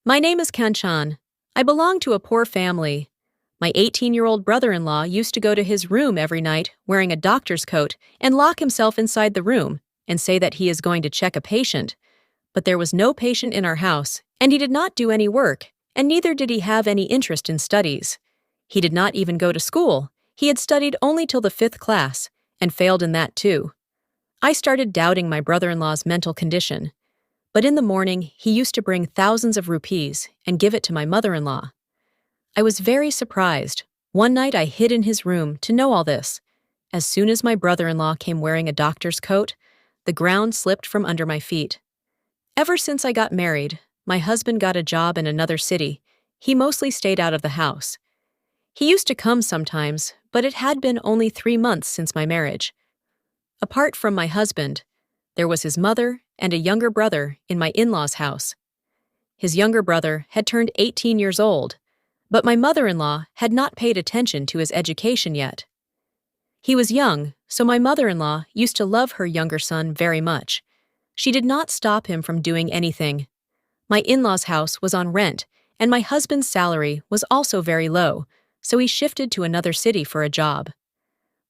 My name is Kanchan. I belong to a poor family. My 18-year-old brother-in-law used to go to his room every night wearing a doctor's coat and lock himself inside the room and say that he is going to check a patient. But there was no patient in our house, and he did not do any work, and neither did he have any interest in studies. He did not even go to school. He had studied only till the 5th class, and failed in that too. I started doubting my brother-in-law's mental condition. But in the morning, he used to bring thousands of rupees and give it to my mother-in-law. I was very surprised. One night I hid in his room to know all this. As soon as my brother-in-law came wearing a doctor's coat, the ground slipped from under my feet. Ever since I got married, my husband got a job in another city. He mostly stayed out of the house. He used to come sometimes, but it had been only 3 months since my marriage. Apart from my husband, there was his mother and a younger brother in my in-laws' house. His younger brother had turned 18 years old, but my mother-in-law had not paid attention to his education yet. He was young, so my mother-in-law used to love her younger son very much. She did not stop him from doing anything. My in-laws' house was on rent, and my husband's salary was also very low, so he shifted to another city for a job.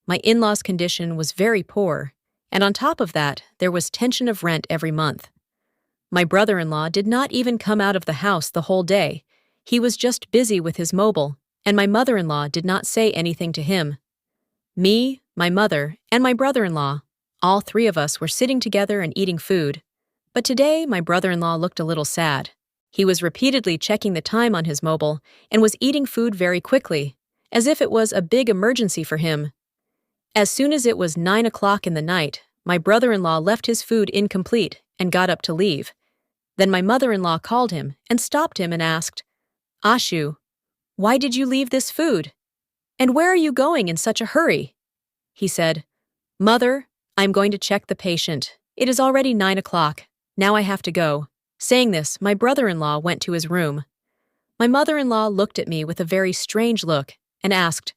My in-laws' condition was very poor, and on top of that, there was tension of rent every month. My brother-in-law did not even come out of the house the whole day. He was just busy with his mobile, and my mother-in-law did not say anything to him. Me, my mother, and my brother-in-law, all 3 of us were sitting together and eating food. But today, my brother-in-law looked a little sad. He was repeatedly checking the time on his mobile and was eating food very quickly, as if it was a big emergency for him. As soon as it was 9 o'clock in the night, my brother-in-law left his food incomplete and got up to leave. Then my mother-in-law called him and stopped him and asked, "Ashu, why did you leave this food? And where are you going in such a hurry?" He said, "Mother, I'm going to check the patient. It is already 9 o'clock. Now I have to go." Saying this, my brother-in-law went to his room. My mother-in-law looked at me with a very strange look and asked,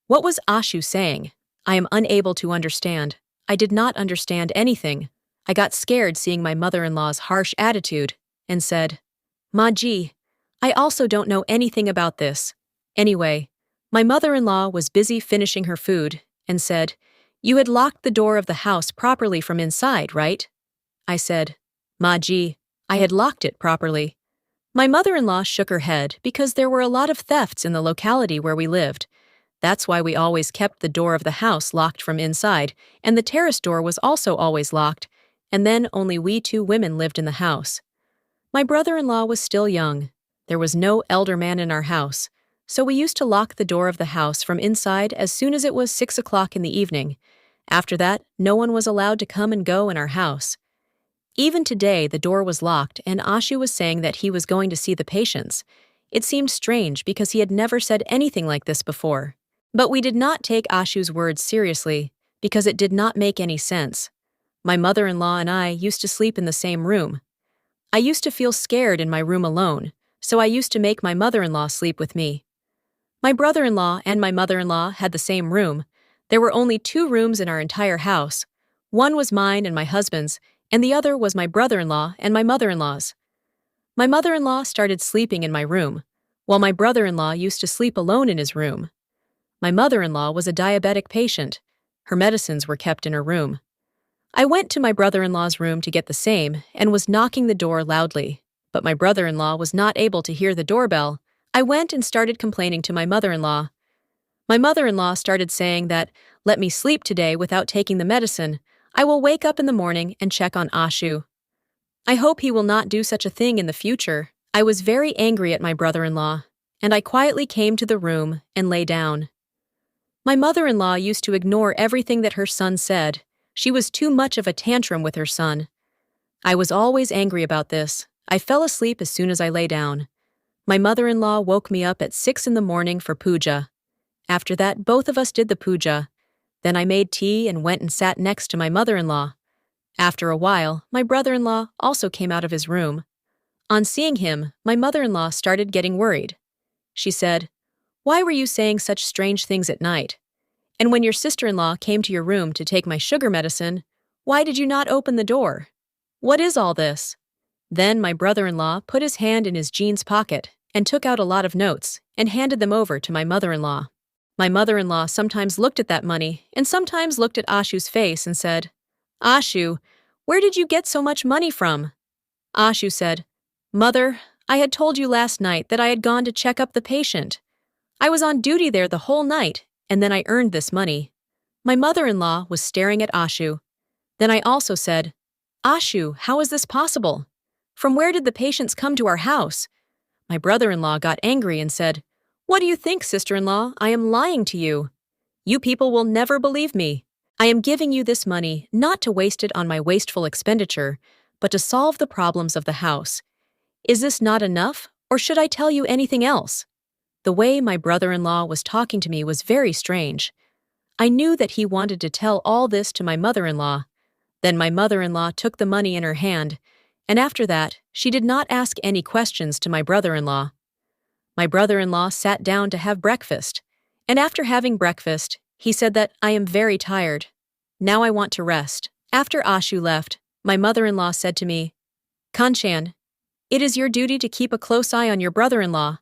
"What was Ashu saying?" I am unable to understand. I did not understand anything. I got scared seeing my mother-in-law's harsh attitude and said, "Ma ji, I also don't know anything about this." Anyway, my mother-in-law was busy finishing her food and said, "You had locked the door of the house properly from inside, right?" I said, "Ma ji, I had locked it properly." My mother-in-law shook her head because there were a lot of thefts in the locality where we lived. That's why we always kept the door of the house locked from inside, and the terrace door was also always locked, and then only we 2 women lived in the house. My brother-in-law was still young. There was no elder man in our house, so we used to lock the door of the house from inside as soon as it was 6 o'clock in the evening. After that, no one was allowed to come and go in our house. Even today, the door was locked, and Ashu was saying that he was going to see the patients. It seemed strange because he had never said anything like this before. But we did not take Ashu's words seriously because it did not make any sense. My mother-in-law and I used to sleep in the same room. I used to feel scared in my room alone, so I used to make my mother-in-law sleep with me. My brother-in-law and my mother-in-law had the same room. There were only 2 rooms in our entire house. One was mine and my husband's, and the other was my brother-in-law and my mother-in-law's. My mother-in-law started sleeping in my room, while my brother-in-law used to sleep alone in his room. My mother-in-law was a diabetic patient. Her medicines were kept in her room. I went to my brother-in-law's room to get the same and was knocking the door loudly, but my brother-in-law was not able to hear the doorbell. I went and started complaining to my mother-in-law. My mother-in-law started saying that, "Let me sleep today without taking the medicine. I will wake up in the morning and check on Ashu. I hope he will not do such a thing in the future." I was very angry at my brother-in-law, and I quietly came to the room and lay down. My mother-in-law used to ignore everything that her son said. She was too much of a tantrum with her son. I was always angry about this. I fell asleep as soon as I lay down. My mother-in-law woke me up at 6 in the morning for puja. After that, both of us did the puja. Then I made tea and went and sat next to my mother-in-law. After a while, my brother-in-law also came out of his room. On seeing him, my mother-in-law started getting worried. She said, "Why were you saying such strange things at night? And when your sister-in-law came to your room to take my sugar medicine, why did you not open the door? What is all this?" Then my brother-in-law put his hand in his jeans pocket and took out a lot of notes and handed them over to my mother-in-law. My mother-in-law sometimes looked at that money and sometimes looked at Ashu's face and said, "Ashu, where did you get so much money from?" Ashu said, "Mother, I had told you last night that I had gone to check up the patient. I was on duty there the whole night, and then I earned this money." My mother-in-law was staring at Ashu. Then I also said, "Ashu, how is this possible? From where did the patients come to our house?" My brother-in-law got angry and said, "What do you think, sister-in-law? I am lying to you. You people will never believe me. I am giving you this money not to waste it on my wasteful expenditure, but to solve the problems of the house. Is this not enough, or should I tell you anything else?" The way my brother-in-law was talking to me was very strange. I knew that he wanted to tell all this to my mother-in-law. Then my mother-in-law took the money in her hand, and after that, she did not ask any questions to my brother-in-law. My brother-in-law sat down to have breakfast, and after having breakfast, he said that I am very tired. Now I want to rest. After Ashu left, my mother-in-law said to me, "Kanchan, it is your duty to keep a close eye on your brother-in-law.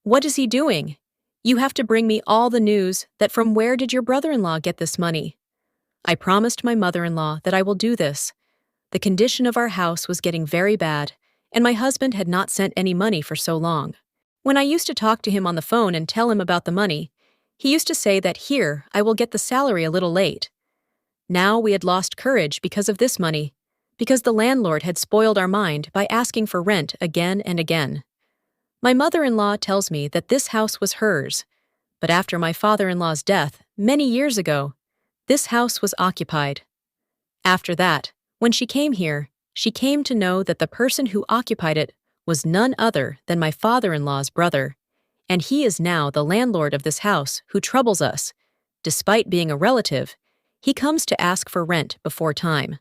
What is he doing? You have to bring me all the news that from where did your brother-in-law get this money." I promised my mother-in-law that I will do this. The condition of our house was getting very bad, and my husband had not sent any money for so long. When I used to talk to him on the phone and tell him about the money, he used to say that here I will get the salary a little late. Now we had lost courage because of this money, because the landlord had spoiled our mind by asking for rent again and again. My mother-in-law tells me that this house was hers, but after my father-in-law's death, many years ago, this house was occupied. After that, when she came here, she came to know that the person who occupied it was none other than my father-in-law's brother, and he is now the landlord of this house who troubles us. Despite being a relative, he comes to ask for rent before time.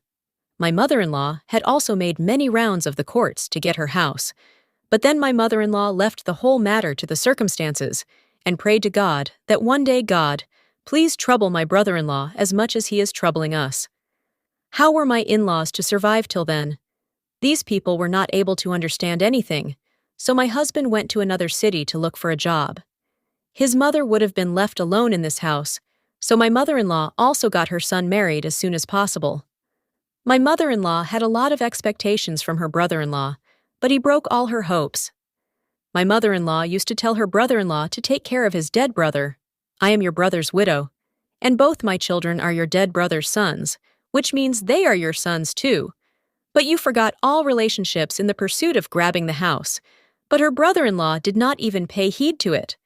My mother-in-law had also made many rounds of the courts to get her house, but then my mother-in-law left the whole matter to the circumstances and prayed to God that one day, "God, please trouble my brother-in-law as much as he is troubling us." How were my in-laws to survive till then? These people were not able to understand anything, so my husband went to another city to look for a job. His mother would have been left alone in this house, so my mother-in-law also got her son married as soon as possible. My mother-in-law had a lot of expectations from her brother-in-law, but he broke all her hopes. My mother-in-law used to tell her brother-in-law to take care of his dead brother. "I am your brother's widow, and both my children are your dead brother's sons, which means they are your sons too. But you forgot all relationships in the pursuit of grabbing the house." But her brother-in-law did not even pay heed to it.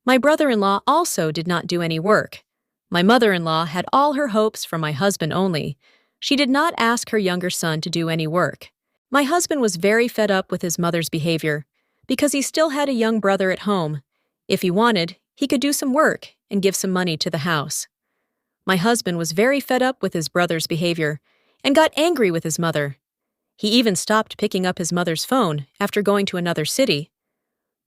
My brother-in-law also did not do any work. My mother-in-law had all her hopes from my husband only. She did not ask her younger son to do any work. My husband was very fed up with his mother's behavior, because he still had a young brother at home. If he wanted, he could do some work and give some money to the house. My husband was very fed up with his brother's behavior and got angry with his mother. He even stopped picking up his mother's phone after going to another city.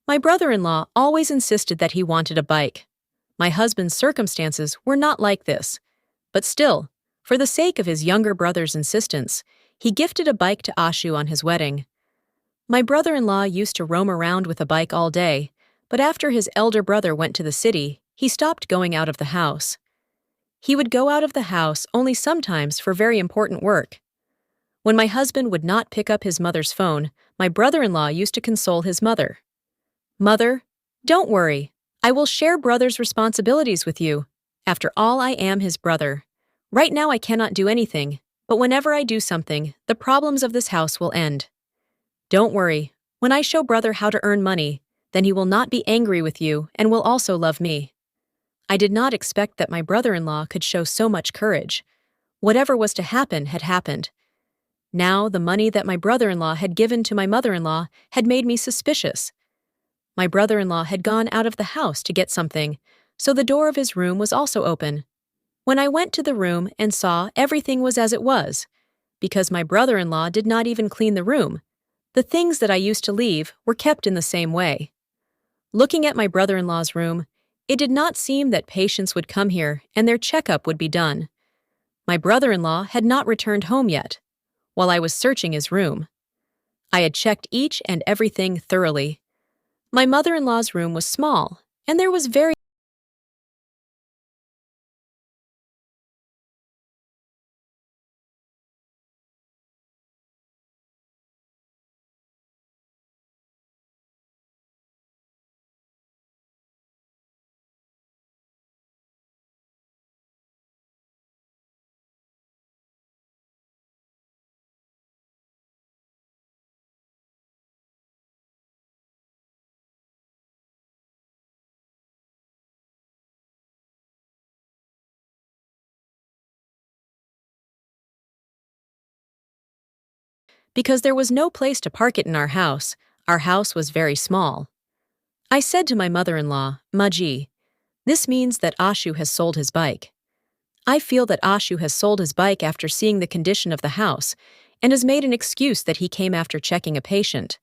My brother-in-law always insisted that he wanted a bike. My husband's circumstances were not like this, but still, for the sake of his younger brother's insistence, he gifted a bike to Ashu on his wedding. My brother-in-law used to roam around with a bike all day, but after his elder brother went to the city, he stopped going out of the house. He would go out of the house only sometimes for very important work. When my husband would not pick up his mother's phone, my brother-in-law used to console his mother. "Mother, don't worry. I will share brother's responsibilities with you. After all, I am his brother. Right now I cannot do anything, but whenever I do something, the problems of this house will end. Don't worry. When I show brother how to earn money, then he will not be angry with you and will also love me." I did not expect that my brother-in-law could show so much courage. Whatever was to happen had happened. Now, the money that my brother-in-law had given to my mother-in-law had made me suspicious. My brother-in-law had gone out of the house to get something, so the door of his room was also open. When I went to the room and saw everything was as it was, because my brother-in-law did not even clean the room, the things that I used to leave were kept in the same way. Looking at my brother-in-law's room, it did not seem that patients would come here and their checkup would be done. My brother-in-law had not returned home yet, while I was searching his room. I had checked each and everything thoroughly. My mother-in-law's room was small, and there was very because there was no place to park it in our house. Our house was very small. I said to my mother-in-law, Maji, this means that Ashu has sold his bike. I feel that Ashu has sold his bike after seeing the condition of the house and has made an excuse that he came after checking a patient.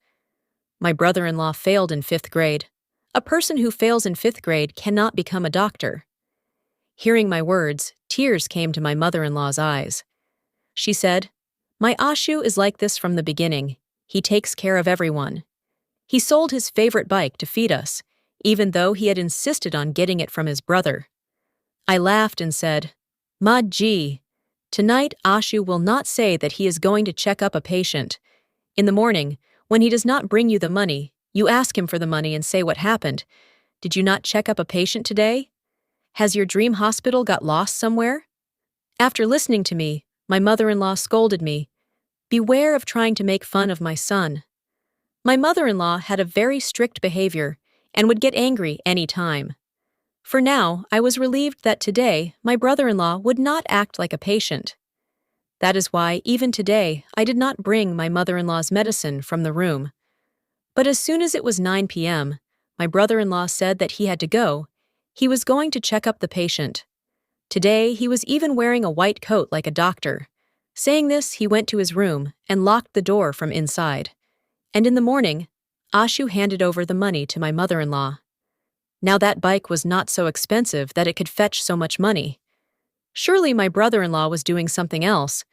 My brother-in-law failed in 5th grade. A person who fails in 5th grade cannot become a doctor. Hearing my words, tears came to my mother-in-law's eyes. She said, my Ashu is like this from the beginning. He takes care of everyone. He sold his favorite bike to feed us, even though he had insisted on getting it from his brother. I laughed and said, Ma Ji, tonight Ashu will not say that he is going to check up a patient. In the morning, when he does not bring you the money, you ask him for the money and say what happened. Did you not check up a patient today? Has your dream hospital got lost somewhere? After listening to me, my mother-in-law scolded me. Beware of trying to make fun of my son. My mother-in-law had a very strict behavior and would get angry any time. For now, I was relieved that today my brother-in-law would not act like a patient. That is why, even today, I did not bring my mother-in-law's medicine from the room. But as soon as it was 9 p.m., my brother-in-law said that he had to go. He was going to check up the patient. Today, he was even wearing a white coat like a doctor. Saying this, he went to his room and locked the door from inside. And in the morning, Ashu handed over the money to my mother-in-law. Now that bike was not so expensive that it could fetch so much money. Surely my brother-in-law was doing something else.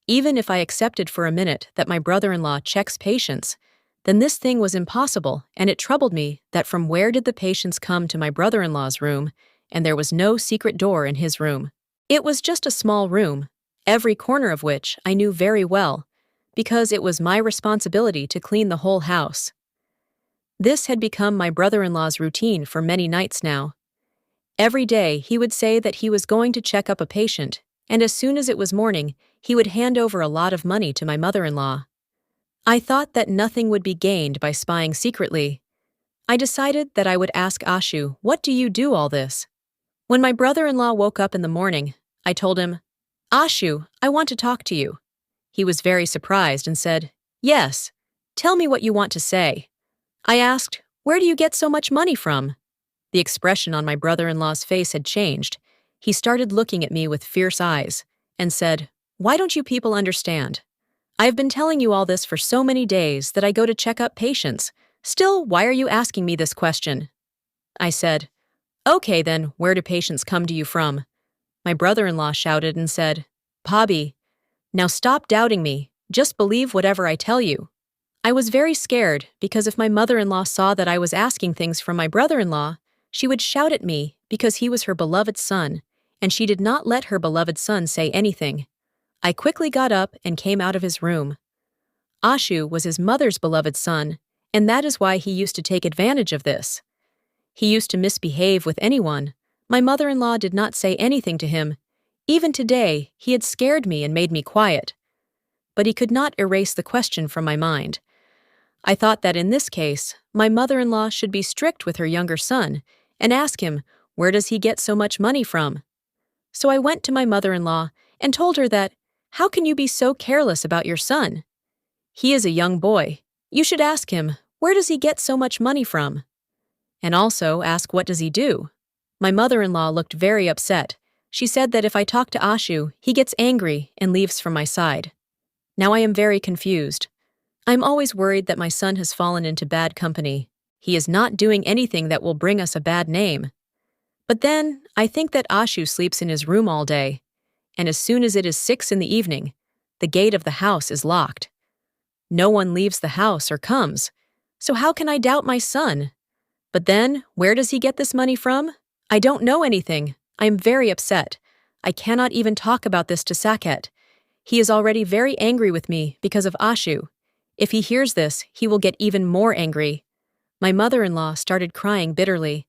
Even if I accepted for a minute that my brother-in-law checks patients, then this thing was impossible, and it troubled me that from where did the patients come to my brother-in-law's room, and there was no secret door in his room. It was just a small room, every corner of which I knew very well, because it was my responsibility to clean the whole house. This had become my brother-in-law's routine for many nights now. Every day he would say that he was going to check up a patient, and as soon as it was morning, he would hand over a lot of money to my mother-in-law. I thought that nothing would be gained by spying secretly. I decided that I would ask Ashu, what do you do all this? When my brother-in-law woke up in the morning, I told him, Ashu, I want to talk to you. He was very surprised and said, yes, tell me what you want to say. I asked, where do you get so much money from? The expression on my brother-in-law's face had changed. He started looking at me with fierce eyes and said, why don't you people understand? I have been telling you all this for so many days that I go to check up patients. Still, why are you asking me this question? I said, okay then, where do patients come to you from? My brother-in-law shouted and said, Bobby, now stop doubting me. Just believe whatever I tell you. I was very scared because if my mother-in-law saw that I was asking things from my brother-in-law, she would shout at me because he was her beloved son, and she did not let her beloved son say anything. I quickly got up and came out of his room. Ashu was his mother's beloved son, and that is why he used to take advantage of this. He used to misbehave with anyone. My mother-in-law did not say anything to him. Even today, he had scared me and made me quiet. But he could not erase the question from my mind. I thought that in this case, my mother-in-law should be strict with her younger son and ask him, where does he get so much money from? So I went to my mother-in-law and told her that, how can you be so careless about your son? He is a young boy. You should ask him, where does he get so much money from? And also ask what does he do? My mother-in-law looked very upset. She said that if I talk to Ashu, he gets angry and leaves from my side. Now I am very confused. I'm always worried that my son has fallen into bad company. He is not doing anything that will bring us a bad name. But then, I think that Ashu sleeps in his room all day, and as soon as it is 6 in the evening, the gate of the house is locked. No one leaves the house or comes. So how can I doubt my son? But then, where does he get this money from? I don't know anything. I am very upset. I cannot even talk about this to Saket. He is already very angry with me because of Ashu. If he hears this, he will get even more angry. My mother-in-law started crying bitterly.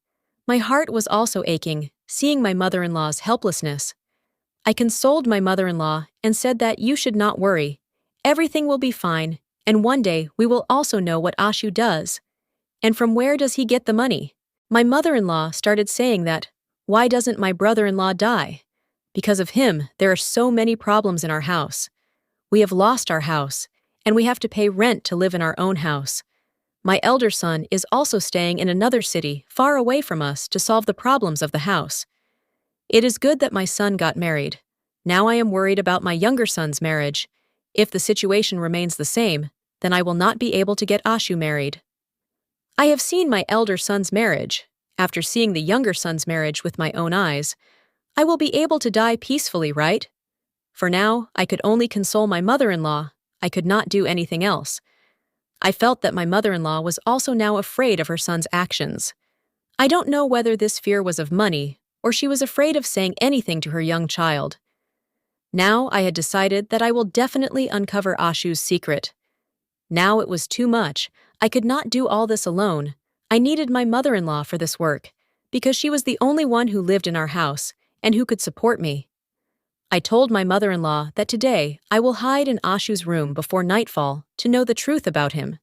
My heart was also aching, seeing my mother-in-law's helplessness. I consoled my mother-in-law and said that you should not worry. Everything will be fine, and one day we will also know what Ashu does. And from where does he get the money? My mother-in-law started saying that, why doesn't my brother-in-law die? Because of him, there are so many problems in our house. We have lost our house, and we have to pay rent to live in our own house. My elder son is also staying in another city far away from us to solve the problems of the house. It is good that my son got married. Now I am worried about my younger son's marriage. If the situation remains the same, then I will not be able to get Ashu married. I have seen my elder son's marriage. After seeing the younger son's marriage with my own eyes, I will be able to die peacefully, right? For now, I could only console my mother-in-law. I could not do anything else. I felt that my mother-in-law was also now afraid of her son's actions. I don't know whether this fear was of money, or she was afraid of saying anything to her young child. Now I had decided that I will definitely uncover Ashu's secret. Now it was too much. I could not do all this alone. I needed my mother-in-law for this work, because she was the only one who lived in our house and who could support me. I told my mother-in-law that today I will hide in Ashu's room before nightfall to know the truth about him.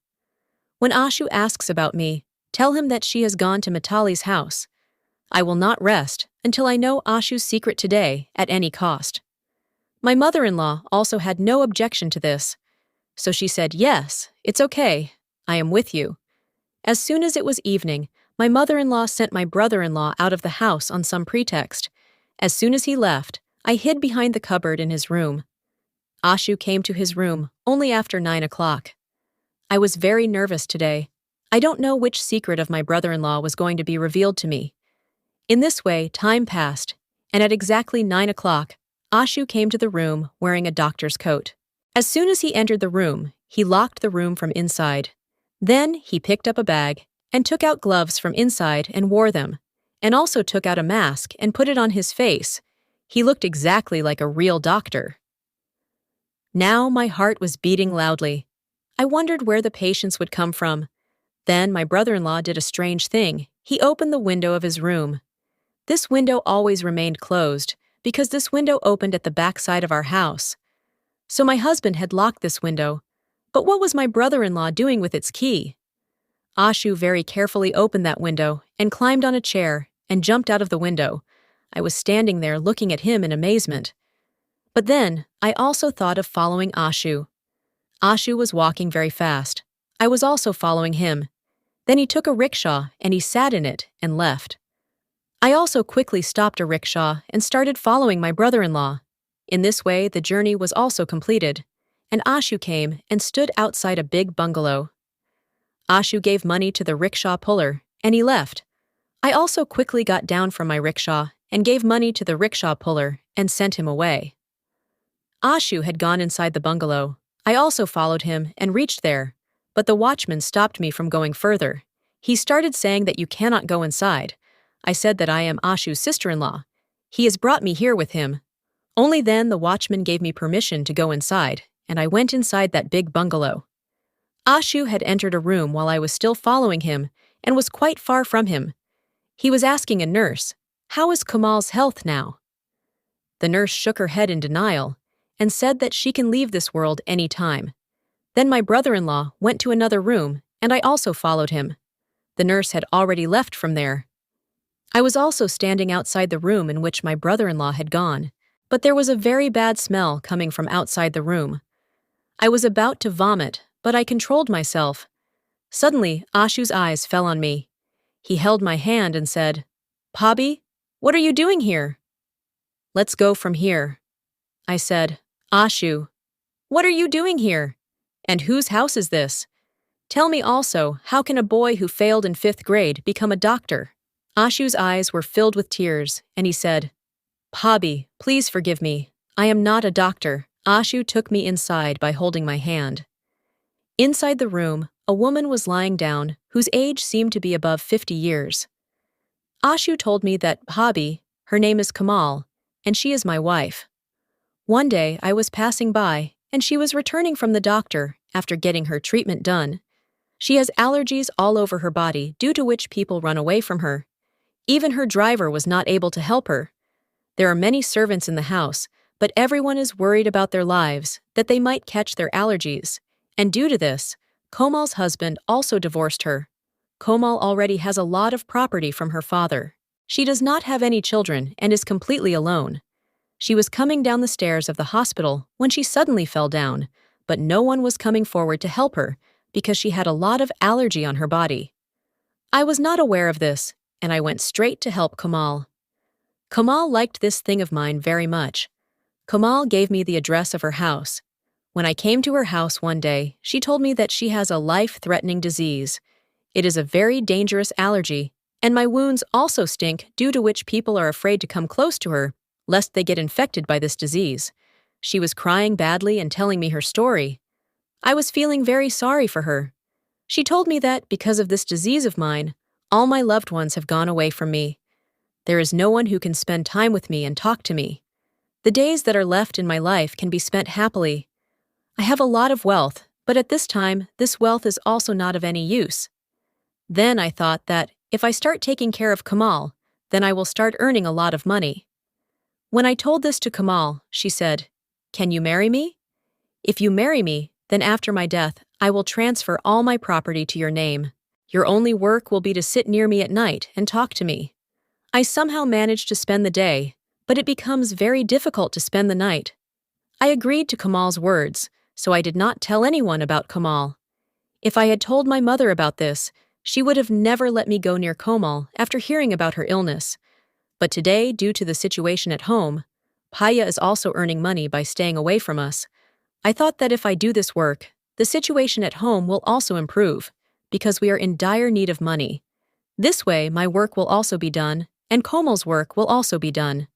When Ashu asks about me, tell him that she has gone to Mitali's house. I will not rest until I know Ashu's secret today at any cost. My mother-in-law also had no objection to this, so she said, yes, it's okay, I am with you. As soon as it was evening, my mother-in-law sent my brother-in-law out of the house on some pretext. As soon as he left, I hid behind the cupboard in his room. Ashu came to his room only after 9 o'clock. I was very nervous today. I don't know which secret of my brother-in-law was going to be revealed to me. In this way, time passed, and at exactly 9 o'clock, Ashu came to the room wearing a doctor's coat. As soon as he entered the room, he locked the room from inside. Then he picked up a bag and took out gloves from inside and wore them, and also took out a mask and put it on his face. He looked exactly like a real doctor. Now my heart was beating loudly. I wondered where the patients would come from. Then my brother-in-law did a strange thing. He opened the window of his room. This window always remained closed because this window opened at the back side of our house. So my husband had locked this window. But what was my brother-in-law doing with its key? Ashu very carefully opened that window and climbed on a chair and jumped out of the window. I was standing there looking at him in amazement. But then, I also thought of following Ashu. Ashu was walking very fast. I was also following him. Then he took a rickshaw and he sat in it and left. I also quickly stopped a rickshaw and started following my brother-in-law. In this way, the journey was also completed, and Ashu came and stood outside a big bungalow. Ashu gave money to the rickshaw puller, and he left. I also quickly got down from my rickshaw and gave money to the rickshaw puller and sent him away. Ashu had gone inside the bungalow. I also followed him and reached there, but the watchman stopped me from going further. He started saying that you cannot go inside. I said that I am Ashu's sister-in-law. He has brought me here with him. Only then the watchman gave me permission to go inside, and I went inside that big bungalow. Ashu had entered a room while I was still following him and was quite far from him. He was asking a nurse, "How is Kamal's health now?" The nurse shook her head in denial and said that she can leave this world any time. Then my brother-in-law went to another room, and I also followed him. The nurse had already left from there. I was also standing outside the room in which my brother-in-law had gone, but there was a very bad smell coming from outside the room. I was about to vomit, but I controlled myself. Suddenly, Ashu's eyes fell on me. He held my hand and said, "Pabi, what are you doing here?" "Let's go from here." I said, "Ashu, what are you doing here? And whose house is this? Tell me also, how can a boy who failed in 5th grade become a doctor?" Ashu's eyes were filled with tears, and he said, "Pabi, please forgive me. I am not a doctor." Ashu took me inside by holding my hand. Inside the room, a woman was lying down whose age seemed to be above 50 years. Ashu told me that Bhabhi, her name is Kamal, and she is my wife. One day I was passing by, and she was returning from the doctor after getting her treatment done. She has allergies all over her body, due to which people run away from her. Even her driver was not able to help her. There are many servants in the house, but everyone is worried about their lives, that they might catch their allergies. And due to this, Komal's husband also divorced her. Komal already has a lot of property from her father. She does not have any children and is completely alone. She was coming down the stairs of the hospital when she suddenly fell down, but no one was coming forward to help her because she had a lot of allergy on her body. I was not aware of this, and I went straight to help Kamal. Kamal liked this thing of mine very much. Kamal gave me the address of her house. When I came to her house one day, she told me that she has a life-threatening disease. It is a very dangerous allergy, and my wounds also stink, due to which people are afraid to come close to her, lest they get infected by this disease. She was crying badly and telling me her story. I was feeling very sorry for her. She told me that, because of this disease of mine, all my loved ones have gone away from me. There is no one who can spend time with me and talk to me. The days that are left in my life can be spent happily. I have a lot of wealth, but at this time, this wealth is also not of any use. Then I thought that, if I start taking care of Kamal, then I will start earning a lot of money. When I told this to Kamal, she said, "Can you marry me? If you marry me, then after my death, I will transfer all my property to your name. Your only work will be to sit near me at night and talk to me." I somehow managed to spend the day, but it becomes very difficult to spend the night. I agreed to Kamal's words, so I did not tell anyone about Kamal. If I had told my mother about this, she would have never let me go near Kamal after hearing about her illness. But today, due to the situation at home, Paya is also earning money by staying away from us. I thought that if I do this work, the situation at home will also improve, because we are in dire need of money. This way, my work will also be done, and Komal's work will also be done.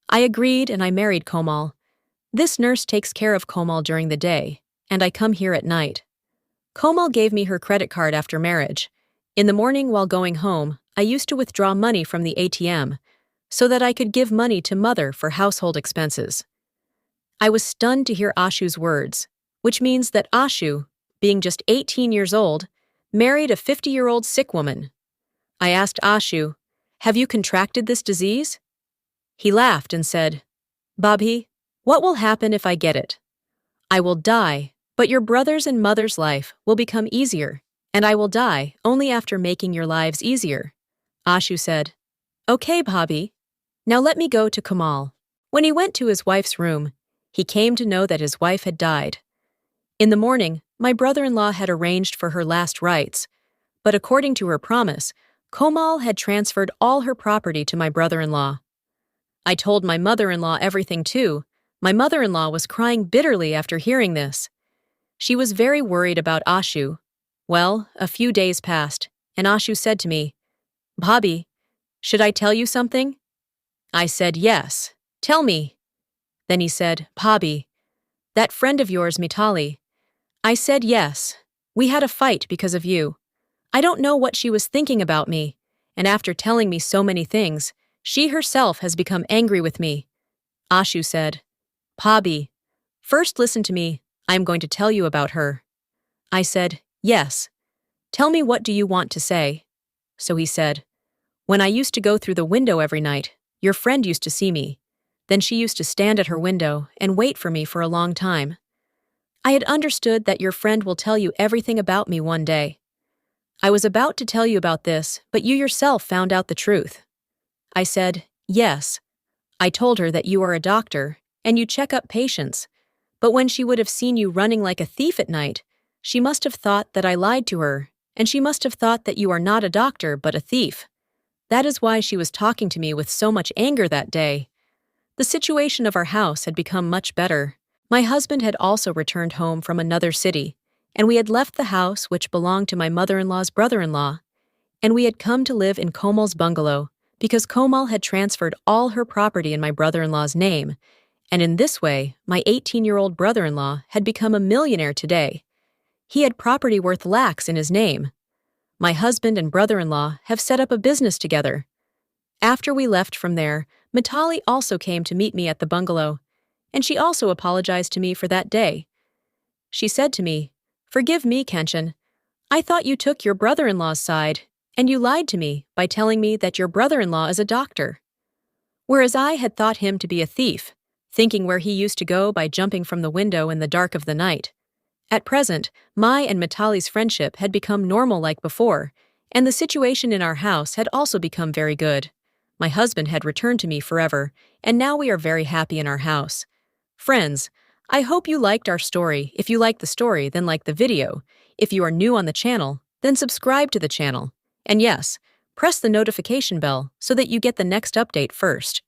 I agreed and I married Komal. This nurse takes care of Komal during the day, and I come here at night. Komal gave me her credit card after marriage. In the morning while going home, I used to withdraw money from the ATM so that I could give money to mother for household expenses. I was stunned to hear Ashu's words, which means that Ashu, being just 18 years old, married a 50-year-old sick woman. I asked Ashu, "Have you contracted this disease?" He laughed and said, "Bhabhi, what will happen if I get it? I will die, but your brother's and mother's life will become easier, and I will die only after making your lives easier." Ashu said, "Okay, Bhabhi. Now let me go to Kamal." When he went to his wife's room, he came to know that his wife had died. In the morning, my brother-in-law had arranged for her last rites, but according to her promise, Komal had transferred all her property to my brother-in-law. I told my mother-in-law everything too. My mother-in-law was crying bitterly after hearing this. She was very worried about Ashu. Well, a few days passed, and Ashu said to me, "Bhabhi, should I tell you something?" I said, "Yes, tell me." Then he said, "Bhabhi, that friend of yours, Mitali." I said, "Yes, we had a fight because of you. I don't know what she was thinking about me, and after telling me so many things, she herself has become angry with me." Ashu said, "Bhabhi, first listen to me, I am going to tell you about her." I said, "Yes, tell me, what do you want to say?" So he said, "When I used to go through the window every night, your friend used to see me. Then she used to stand at her window and wait for me for a long time. I had understood that your friend will tell you everything about me one day. I was about to tell you about this, but you yourself found out the truth." I said, "Yes." I told her that you are a doctor, and you check up patients, but when she would have seen you running like a thief at night, she must have thought that I lied to her, and she must have thought that you are not a doctor but a thief. That is why she was talking to me with so much anger that day. The situation of our house had become much better. My husband had also returned home from another city, and we had left the house which belonged to my mother-in-law's brother-in-law, and we had come to live in Komal's bungalow because Komal had transferred all her property in my brother-in-law's name, and in this way, my 18-year-old brother-in-law had become a millionaire today. He had property worth lakhs in his name. My husband and brother-in-law have set up a business together. After we left from there, Mitali also came to meet me at the bungalow, and she also apologized to me for that day. She said to me, "Forgive me, Kenshin. I thought you took your brother-in-law's side, and you lied to me by telling me that your brother-in-law is a doctor. Whereas I had thought him to be a thief, thinking where he used to go by jumping from the window in the dark of the night. At present, my and Mitali's friendship had become normal like before, and the situation in our house had also become very good. My husband had returned to me forever, and now we are very happy in our house. Friends, I hope you liked our story. If you liked the story, then like the video. If you are new on the channel, then subscribe to the channel. And yes, press the notification bell so that you get the next update first.